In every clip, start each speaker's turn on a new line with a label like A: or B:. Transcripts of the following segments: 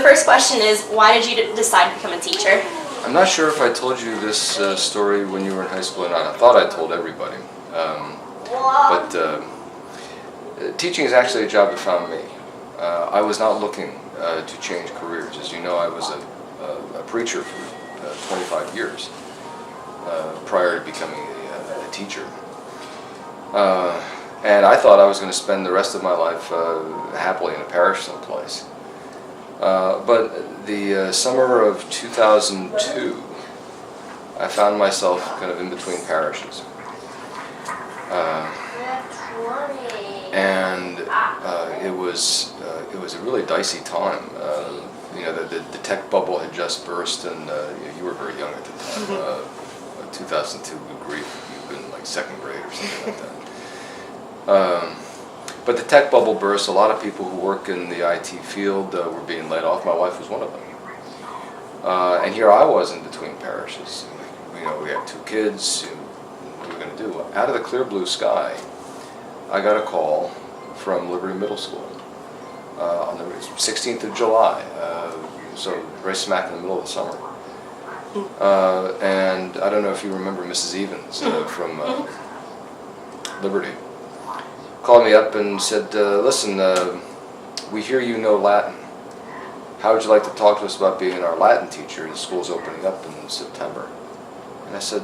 A: first question is, why did you decide to become a teacher?
B: I'm not sure if I told you this story when you were in high school or not. I thought I told everybody. But teaching is actually a job that found me. I was not looking to change careers. As you know, I was a preacher for 25 years prior to becoming a teacher. And I thought I was going to spend the rest of my life happily in a parish someplace. But the summer of 2002, I found myself kind of in between parishes. And it was a really dicey time. The tech bubble had just burst, and you were very young at the time. 2002, good grief, you've been like second grade or something like that. But the tech bubble burst. A lot of people who work in the IT field were being laid off. My wife was one of them. And here I was in between parishes. We had 2 kids. What were we going to do? Out of the clear blue sky, I got a call from Liberty Middle School on the 16th of July, so right smack in the middle of the summer. And I don't know if you remember Mrs. Evans from Liberty. Called me up and said, listen, we hear you know Latin. How would you like to talk to us about being our Latin teacher? The school's opening up in September. And I said,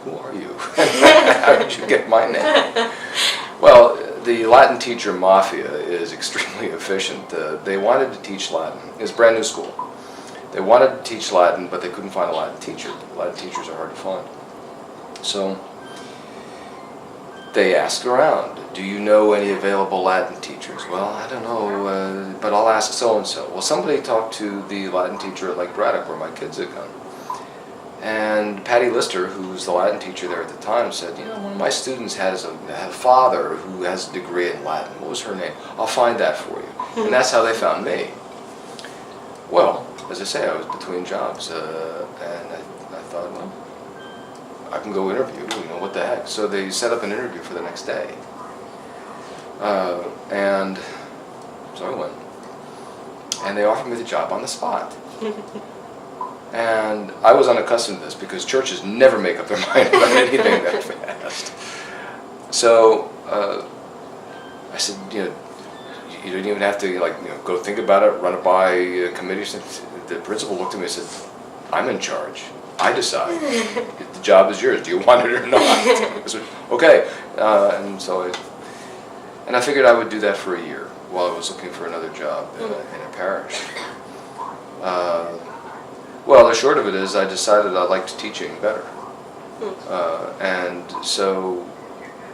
B: who are you? How did you get my name? Well, the Latin teacher mafia is extremely efficient. They wanted to teach Latin. It's a brand new school. They wanted to teach Latin, but they couldn't find a Latin teacher. Latin teachers are hard to find. So they asked around, do you know any available Latin teachers? Well, I don't know, but I'll ask so-and-so. Well, somebody talked to the Latin teacher at Lake Braddock, where my kids had gone. And Patty Lister, who was the Latin teacher there at the time, said, one of my students had a father who has a degree in Latin. What was her name? I'll find that for you. And that's how they found me. Well, as I say, I was between jobs, and I thought, well, I can go interview, what the heck. So they set up an interview for the next day. And so I went. And they offered me the job on the spot. And I was unaccustomed to this because churches never make up their mind about anything that fast. So I said, you don't even have to go think about it, run it by a committee. The principal looked at me and said, I'm in charge. I decide. The job is yours. Do you want it or not? I said, okay. And I figured I would do that for a year while I was looking for another job in a parish. Well, the short of it is I decided I liked teaching better. And so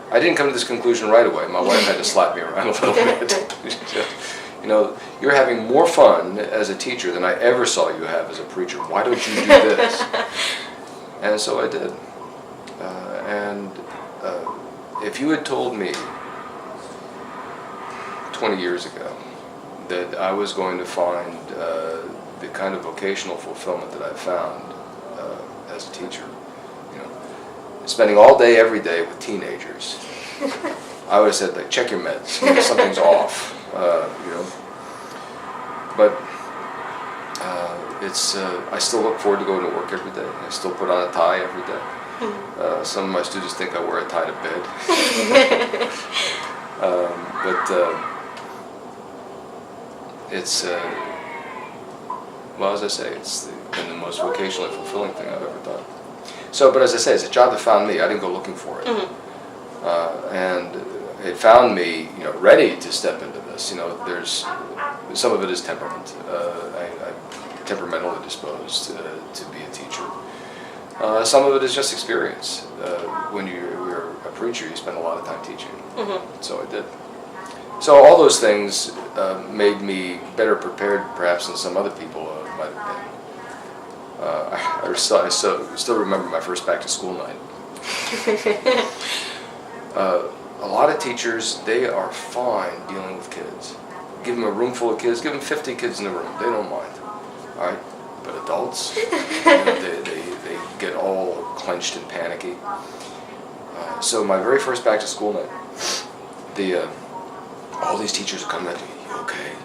B: I didn't come to this conclusion right away. My wife had to slap me around a little bit. She said, you're having more fun as a teacher than I ever saw you have as a preacher. Why don't you do this? And so I did. If you had told me 20 years ago that I was going to find the kind of vocational fulfillment that I found as a teacher, spending all day, every day with teenagers, I would have said, check your meds, something's off, But I still look forward to going to work every day. I still put on a tie every day. Some of my students think I wear a tie to bed. Well, as I say, it's been the most vocationally fulfilling thing I've ever done. So, but as I say, it's a job that found me. I didn't go looking for it. And it found me, ready to step into this. There's some of it is temperament. I'm temperamentally disposed to be a teacher. Some of it is just experience. When you're a preacher, you spend a lot of time teaching. So I did. So all those things made me better prepared, perhaps, than some other people might have been. I still remember my first back-to-school night. A lot of teachers, they are fine dealing with kids. Give them a room full of kids, give them 50 kids in the room, they don't mind. All right, but adults, they get all clenched and panicky. So my very first back-to-school night, all these teachers are coming at me, you okay?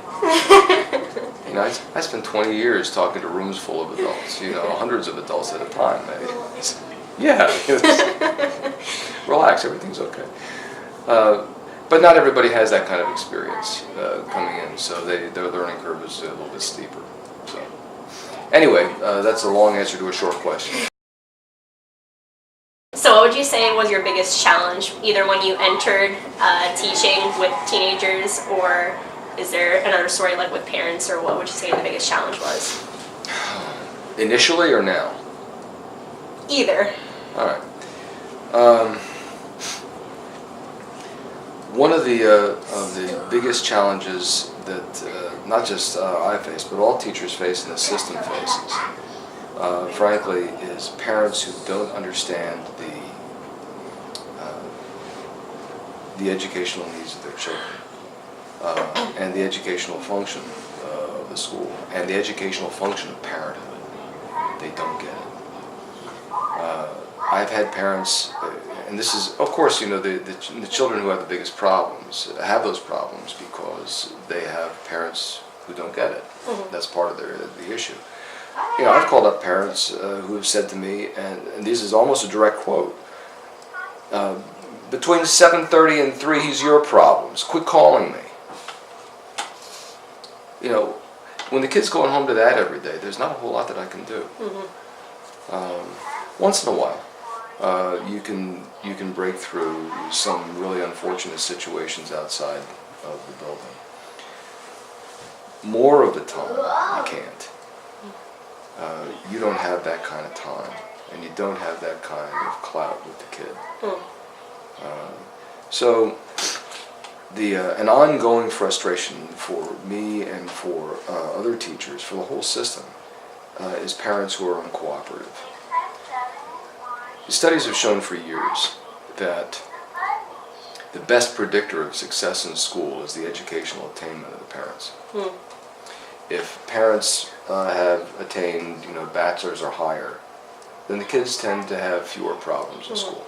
B: know, I spent 20 years talking to rooms full of adults, you know, hundreds of adults at a time. Yeah, relax, everything's okay. But not everybody has that kind of experience coming in, so their learning curve is a little bit steeper. So, anyway, that's a long answer to a short question.
A: So what would you say was your biggest challenge, either when you entered teaching with teenagers, or is there another story like with parents, or what would you say the biggest challenge was?
B: Initially or now?
A: Either.
B: All right. One of the biggest challenges that not just I face, but all teachers face and the system faces, frankly, is parents who don't understand the educational needs of their children and the educational function of the school and the educational function of parenthood. They don't get it. I've had parents, and this is, of course, you know, the children who have the biggest problems have those problems because they have parents who don't get it. Mm-hmm. That's part of the issue. You know, I've called up parents who have said to me, and this is almost a direct quote, between 7:30 and 3, he's your problems. Quit calling me. You know, when the kid's going home to that every day, there's not a whole lot that I can do. Mm-hmm. Once in a while, you can break through some really unfortunate situations outside of the building. More of the time, you can't. You don't have that kind of time, and you don't have that kind of clout with the kid. So an ongoing frustration for me and for other teachers, for the whole system, is parents who are uncooperative. The studies have shown for years that the best predictor of success in school is the educational attainment of the parents. If parents have attained, you know, bachelor's or higher, then the kids tend to have fewer problems in school.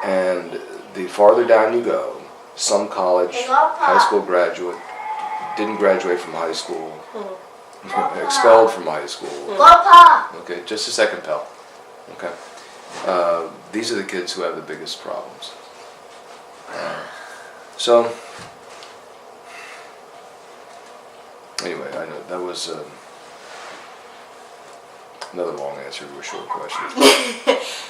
B: And the farther down you go, some college, high school graduate, didn't graduate from high school, expelled from high school. Okay, just a second, pal. Okay. These are the kids who have the biggest problems. So, anyway, I know that was another long answer to a short question.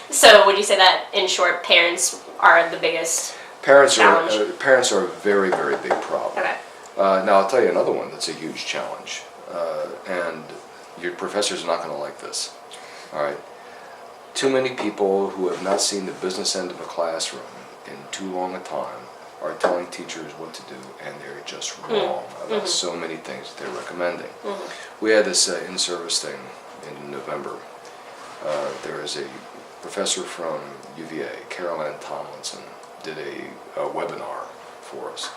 A: So, would you say that, in short, parents are the biggest challenge?
B: Parents are a very, very big problem.
A: Okay.
B: Now, I'll tell you another one that's a huge challenge, and your professors are not going to like this. All right. Too many people who have not seen the business end of a classroom in too long a time are telling teachers what to do, and they're just wrong about so many things that they're recommending. We had this in-service thing in November. There is a professor from UVA, Carol Ann Tomlinson, did a webinar for us.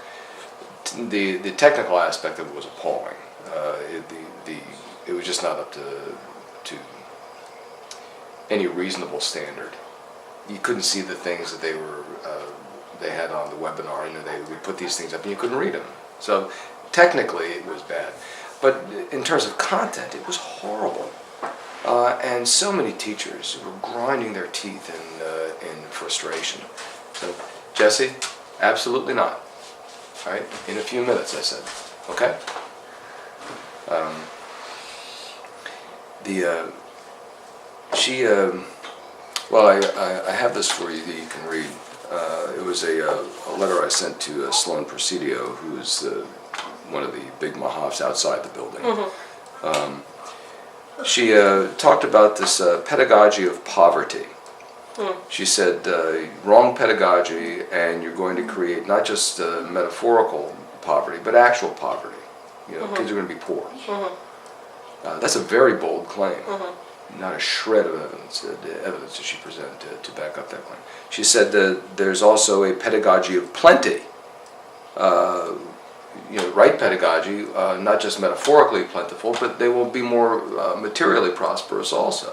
B: The technical aspect of it was appalling. It was just not up to any reasonable standard. You couldn't see the things that they had on the webinar. You know, they would put these things up and you couldn't read them. So technically it was bad, but in terms of content, it was horrible. And so many teachers were grinding their teeth in frustration. So, Jesse, absolutely not. All right, in a few minutes, I said. Okay. I have this for you that you can read. It was a letter I sent to Sloan Presidio, who is one of the big mahafs outside the building. She talked about this pedagogy of poverty. She said, wrong pedagogy, and you're going to create not just metaphorical poverty, but actual poverty. You know, kids are going to be poor. That's a very bold claim. Not a shred of evidence that she presented to back up that claim. She said that there's also a pedagogy of plenty. Right pedagogy, not just metaphorically plentiful, but they will be more materially prosperous also.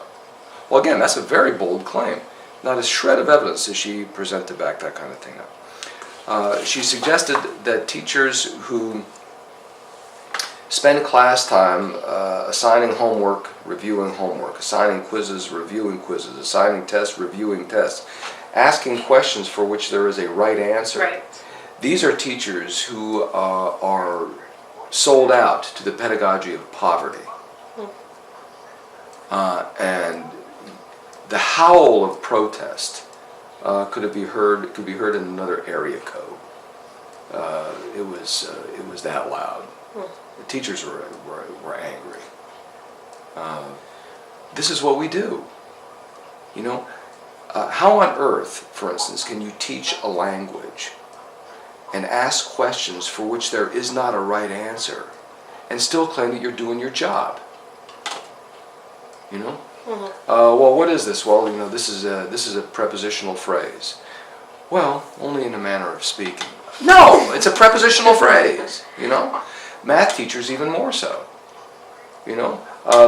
B: Well, again, that's a very bold claim. Not a shred of evidence does she present to back that kind of thing up. She suggested that teachers who spend class time assigning homework, reviewing homework, assigning quizzes, reviewing quizzes, assigning tests, reviewing tests, asking questions for which there is a right answer.
A: Right.
B: These are teachers who are sold out to the pedagogy of poverty. And the howl of protest could be heard in another area code. It was that loud. The teachers were angry. This is what we do. You know, how on earth, for instance, can you teach a language and ask questions for which there is not a right answer and still claim that you're doing your job? You know? Well, what is this? Well, you know, this is a prepositional phrase. Well, only in a manner of speaking. No, it's a prepositional phrase. You know, math teachers even more so. You know,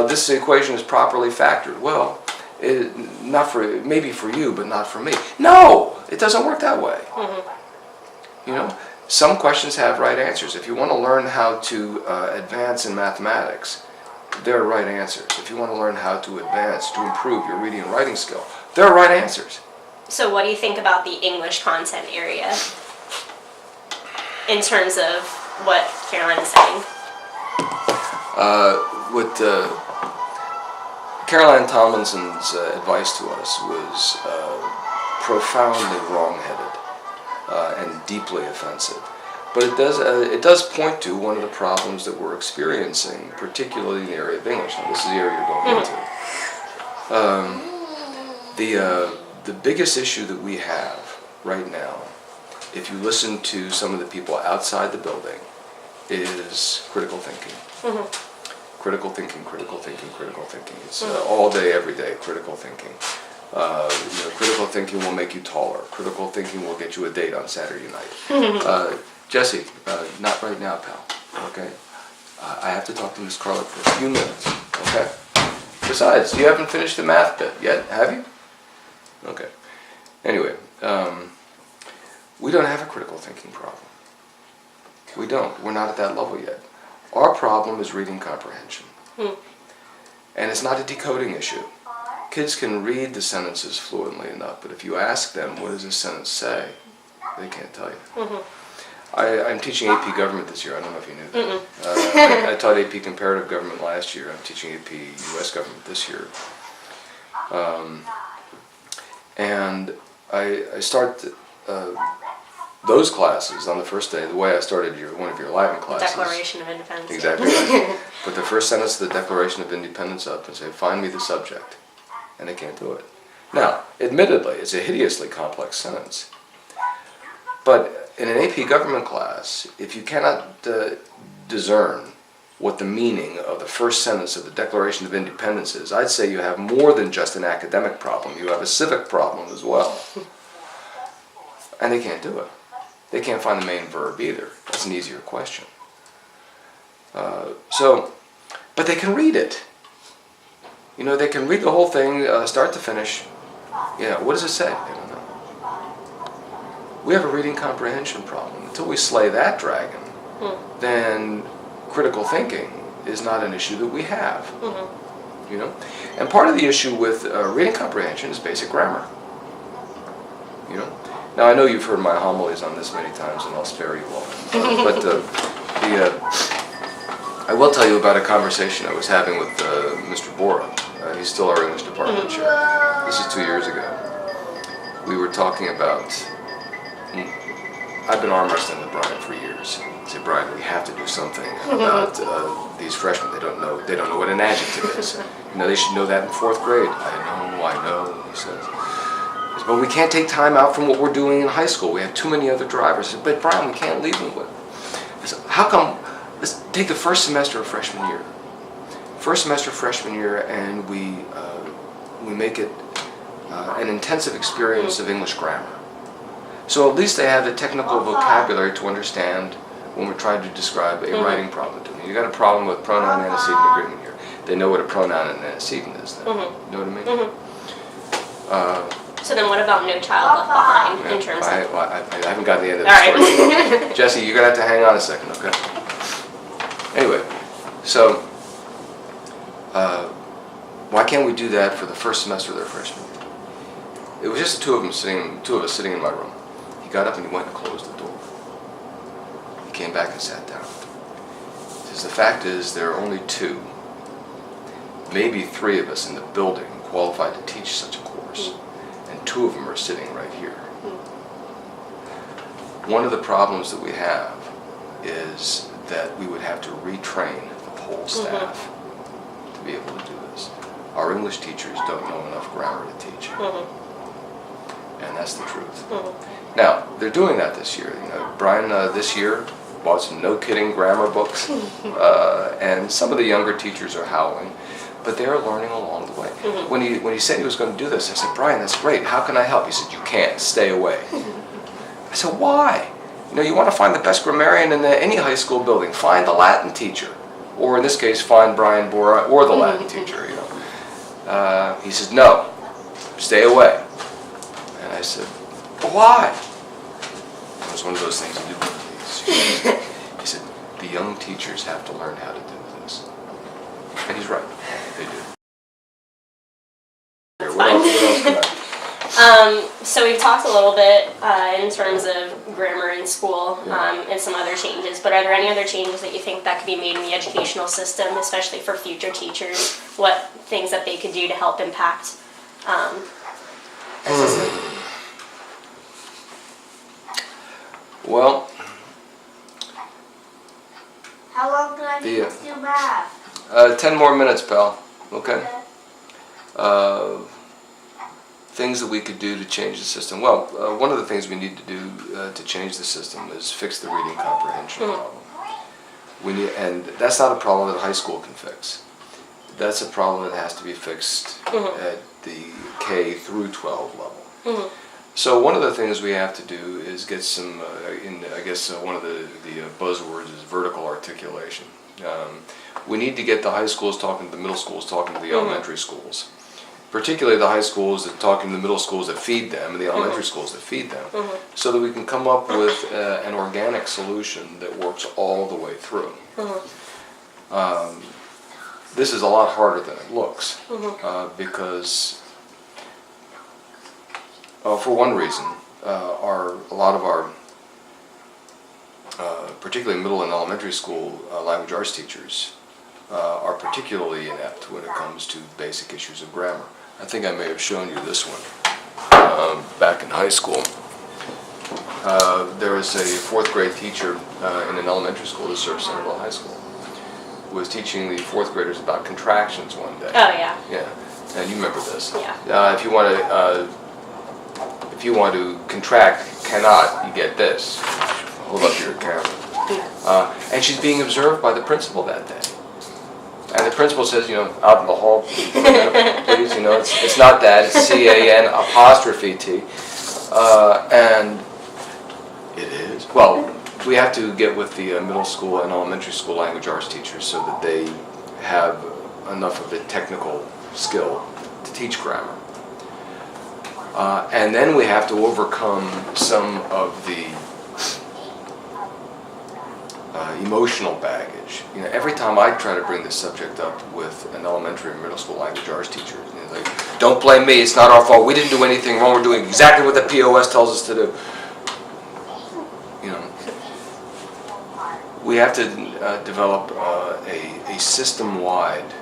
B: this equation is properly factored. Well, maybe for you, but not for me. No, it doesn't work that way. You know, some questions have right answers. If you want to learn how to advance in mathematics, there are right answers. If you want to learn how to advance, to improve your reading and writing skill, there are right answers.
A: So what do you think about the English content area in terms of what Caroline is saying?
B: What Caroline Tomlinson's advice to us was profoundly wrong-headed and deeply offensive. But it does point to one of the problems that we're experiencing, particularly in the area of English. Now, this is the area you're going into. The biggest issue that we have right now, if you listen to some of the people outside the building, is critical thinking. Critical thinking, critical thinking, critical thinking. It's all day, every day, critical thinking. Critical thinking will make you taller. Critical thinking will get you a date on Saturday night. Jesse, not right now, pal, okay? I have to talk to Miss Carlick for a few minutes, okay? Besides, you haven't finished the math bit yet, have you? Okay. Anyway, we don't have a critical thinking problem. We don't. We're not at that level yet. Our problem is reading comprehension. And it's not a decoding issue. Kids can read the sentences fluently enough, but if you ask them, what does this sentence say, they can't tell you. I'm teaching AP Government this year. I don't know if you knew that. I taught AP Comparative Government last year. I'm teaching AP US Government this year. And I start those classes on the first day the way I started one of your Latin classes.
A: Declaration of Independence.
B: Exactly right. Put the first sentence of the Declaration of Independence up and say, find me the subject. And they can't do it. Now, admittedly, it's a hideously complex sentence. But in an AP Government class, if you cannot discern what the meaning of the first sentence of the Declaration of Independence is, I'd say you have more than just an academic problem. You have a civic problem as well. And they can't do it. They can't find the main verb either. That's an easier question. But they can read it. You know, they can read the whole thing, start to finish. You know, what does it say? They don't know. We have a reading comprehension problem. Until we slay that dragon, then critical thinking is not an issue that we have. You know, and part of the issue with reading comprehension is basic grammar. You know, now I know you've heard my homilies on this many times, and I'll spare you all. But I will tell you about a conversation I was having with Mr. Bora. He's still our English department chair. This is 2 years ago. We were talking about. I've been arm wrestling with Brian for years. I say, Brian, we have to do something about these freshmen. They don't know what an adjective is. You know, they should know that in 4th grade. I know, he says. But we can't take time out from what we're doing in high school. We have too many other drivers. I said, but Brian, we can't leave them with. I said, how come? Let's take the first semester of freshman year. First semester of freshman year, and we make it an intensive experience of English grammar. So at least they have the technical vocabulary to understand when we're trying to describe a writing problem to me. You got a problem with pronoun antecedent agreement here. They know what a pronoun and antecedent is then. You know what I mean?
A: So then what about No Child Left Behind in terms of...
B: I haven't gotten the end of the story. Jesse, you're going to have to hang on a second, okay? Anyway, So, why can't we do that for the first semester of their freshman year? It was just the two of us sitting in my room. He got up and he went and closed the door. He came back and sat down. He says, the fact is there are only 2, maybe 3 of us in the building qualified to teach such a course, and 2 of them are sitting right here. One of the problems that we have is that we would have to retrain the whole staff to be able to do this. Our English teachers don't know enough grammar to teach. And that's the truth. Now, they're doing that this year. You know, Brian this year bought some no-kidding grammar books, and some of the younger teachers are howling, but they're learning along the way. When he said he was going to do this, I said, Brian, that's great. How can I help? He said, you can't. Stay away. I said, why? You know, you want to find the best grammarian in any high school building. Find the Latin teacher, or in this case, find Brian Bora or the Latin teacher. You know, he said, no, stay away. And I said, but why? It was one of those things you didn't please. He said, the young teachers have to learn how to do this. And he's right, they do. What else can I?
A: So we've talked a little bit in terms of grammar in school and some other changes, but are there any other changes that you think that could be made in the educational system, especially for future teachers? What things that they could do to help impact our system?
B: Well,
C: how long do I need to do math?
B: 10 more minutes, pal. Okay? Things that we could do to change the system. Well, one of the things we need to do to change the system is fix the reading comprehension problem. And that's not a problem that high school can fix. That's a problem that has to be fixed at the K through 12 level. So one of the things we have to do is get some, I guess one of the buzzwords is vertical articulation. We need to get the high schools talking to the middle schools, talking to the elementary schools. Particularly the high schools that talking to the middle schools that feed them and the elementary schools that feed them, so that we can come up with an organic solution that works all the way through. This is a lot harder than it looks, because for one reason, a lot of our particularly middle and elementary school language arts teachers are particularly inept when it comes to basic issues of grammar. I think I may have shown you this one back in high school. There was a 4th grade teacher in an elementary school that served Centerville High School who was teaching the 4th graders about contractions one day.
A: Oh, yeah.
B: Yeah, and you remember this.
A: Yeah.
B: If you want to contract cannot, you get this. Hold up your camera. And she's being observed by the principal that day. And the principal says, you know, out in the hall, please, you know, it's not that, it's CAN''T. And it is. Well, we have to get with the middle school and elementary school language arts teachers so that they have enough of the technical skill to teach grammar. And then we have to overcome some of the emotional baggage. You know, every time I try to bring this subject up with an elementary or middle school language arts teacher, you know, like, don't blame me, it's not our fault, we didn't do anything wrong, we're doing exactly what the POS tells us to do. You know, we have to develop a system-wide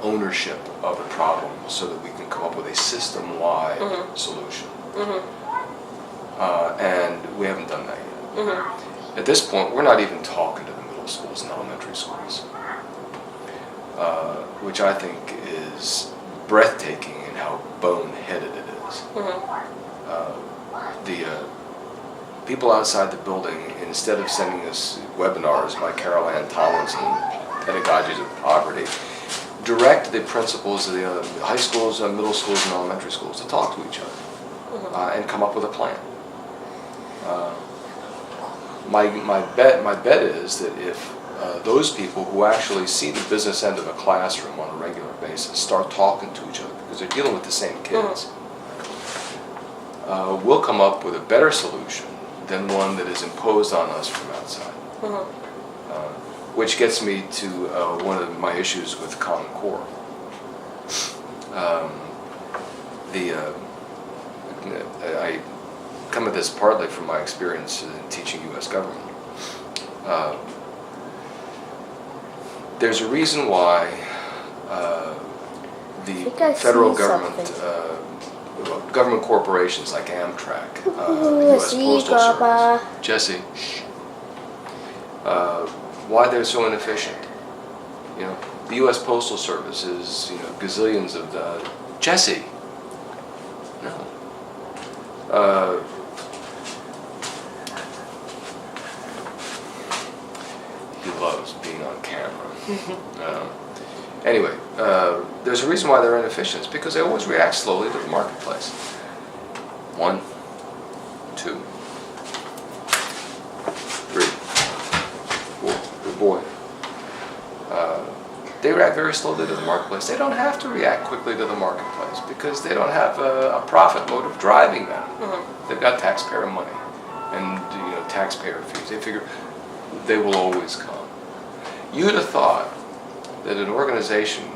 B: ownership of the problem so that we can come up with a system-wide solution. And we haven't done that yet. At this point, we're not even talking to the middle schools and elementary schools, which I think is breathtaking in how boneheaded it is. The people outside the building, instead of sending us webinars by Carol Ann Tomlinson, Pedagogies of Poverty, direct the principals of the high schools, middle schools, and elementary schools to talk to each other and come up with a plan. My bet is that if those people who actually see the business end of a classroom on a regular basis start talking to each other, because they're dealing with the same kids, we'll come up with a better solution than one that is imposed on us from outside. which gets me to one of my issues with Common Core. I come at this partly from my experience in teaching U.S. government. There's a reason why the federal government, government corporations like Amtrak, the U.S. Postal Service, Jesse, why they're so inefficient. You know, the U.S. Postal Service is, gazillions of Jesse. No. He loves being on camera. Anyway, there's a reason why they're inefficient. It's because they always react slowly to the marketplace. 1, 2, 3, 4. Good boy. They react very slowly to the marketplace. They don't have to react quickly to the marketplace because they don't have a profit motive driving them. They've got taxpayer money and taxpayer fees. They figure they will always come. You'd have thought that an organization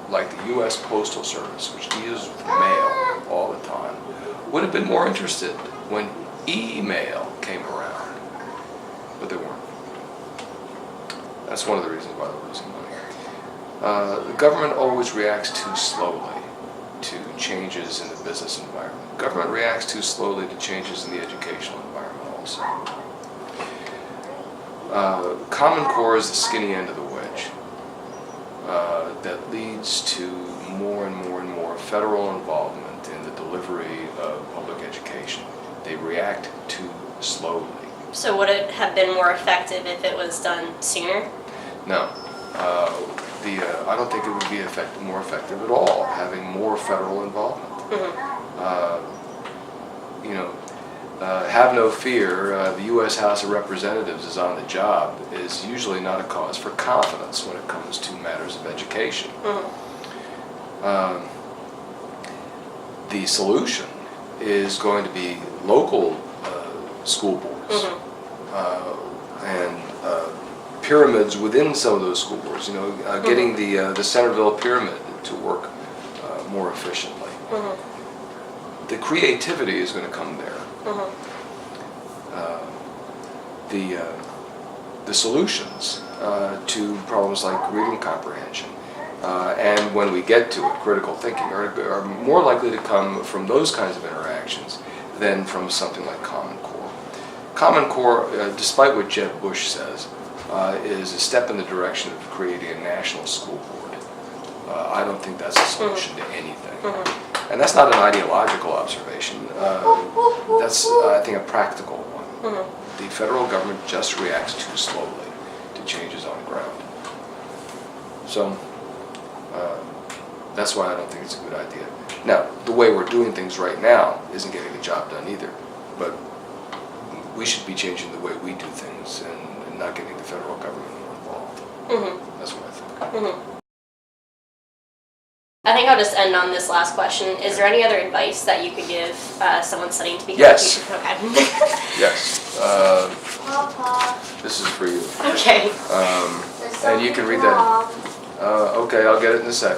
B: like the U.S. Postal Service, which deals with mail all the time, would have been more interested when email came around, but they weren't. That's one of the reasons why they're losing money. The government always reacts too slowly to changes in the business environment. Government reacts too slowly to changes in the educational environment also. Common Core is the skinny end of the wedge that leads to more and more and more federal involvement in the delivery of public education. They react too slowly.
A: So would it have been more effective if it was done sooner?
B: No. I don't think it would be more effective at all, having more federal involvement. Have no fear, the U.S. House of Representatives is on the job is usually not a cause for confidence when it comes to matters of education. The solution is going to be local school boards and pyramids within some of those school boards. Getting the Centerville pyramid to work more efficiently. The creativity is going to come there. The solutions to problems like reading comprehension and when we get to it, critical thinking are more likely to come from those kinds of interactions than from something like Common Core. Common Core, despite what Jeb Bush says, is a step in the direction of creating a national school board. I don't think that's a solution to anything. And that's not an ideological observation. That's, I think, a practical one. The federal government just reacts too slowly to changes on the ground. So that's why I don't think it's a good idea. Now, the way we're doing things right now isn't getting the job done either. But we should be changing the way we do things and not getting the federal government involved. That's what I think.
A: I think I'll just end on this last question. Is there any other advice that you could give someone studying to become a teacher? Okay.
B: Yes.
C: Papa.
B: This is for you.
A: Okay.
B: And you can read that. Okay, I'll get it in a sec.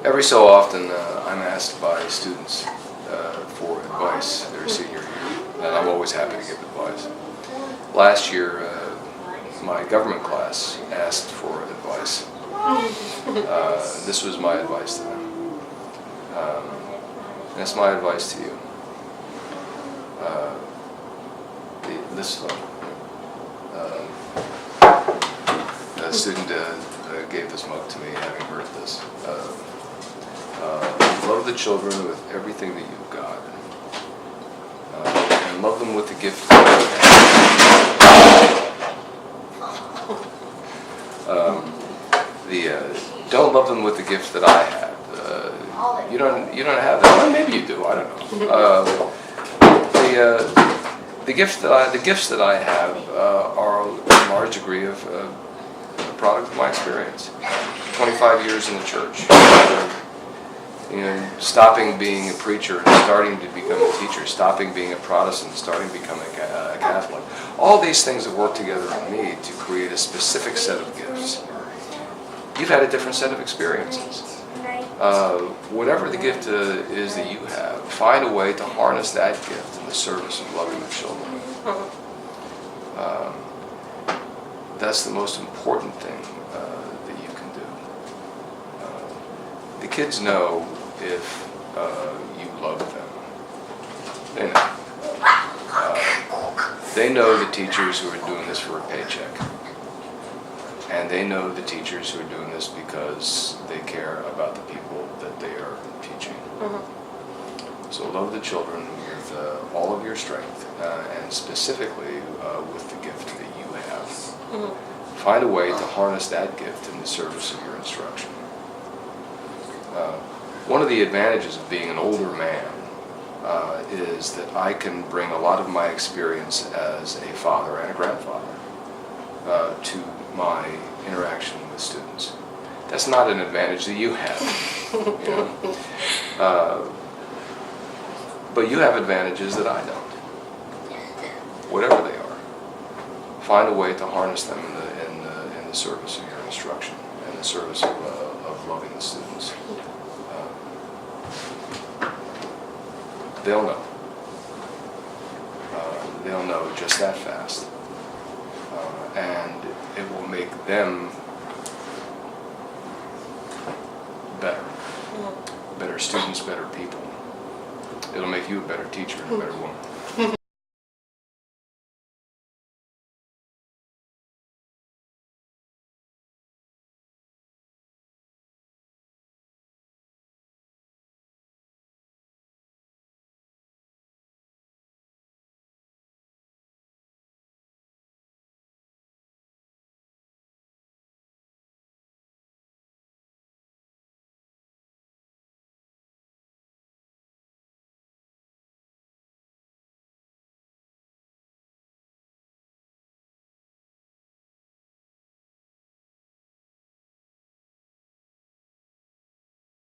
B: Every so often, I'm asked by students for advice their senior year, and I'm always happy to give advice. Last year, my government class asked for advice. This was my advice to them. And it's my advice to you. This a student gave this mug to me, having heard this. Love the children with everything that you've got, and love them with the gift that you have. Don't love them with the gift that I have. You don't have that. Well, maybe you do. I don't know. The gifts that I have are a large degree of a product of my experience. 25 years in the church. Stopping being a preacher and starting to become a teacher, stopping being a Protestant, starting to become a Catholic. All these things have worked together in me to create a specific set of gifts. You've had a different set of experiences. Whatever the gift is that you have, find a way to harness that gift in the service of loving the children. That's the most important thing that you can do. The kids know if you love them. They know. They know the teachers who are doing this for a paycheck. And they know the teachers who are doing this because they care about the people that they are teaching. So love the children with all of your strength, and specifically with the gift that you have. Find a way to harness that gift in the service of your instruction. One of the advantages of being an older man is that I can bring a lot of my experience as a father and a grandfather to my interaction with students. That's not an advantage that you have, but you have advantages that I don't, whatever they are. Find a way to harness them in the service of your instruction and the service of loving the students. They'll know. They'll know just that fast. And it will make them better. Better students, better people. It'll make you a better teacher and a better woman.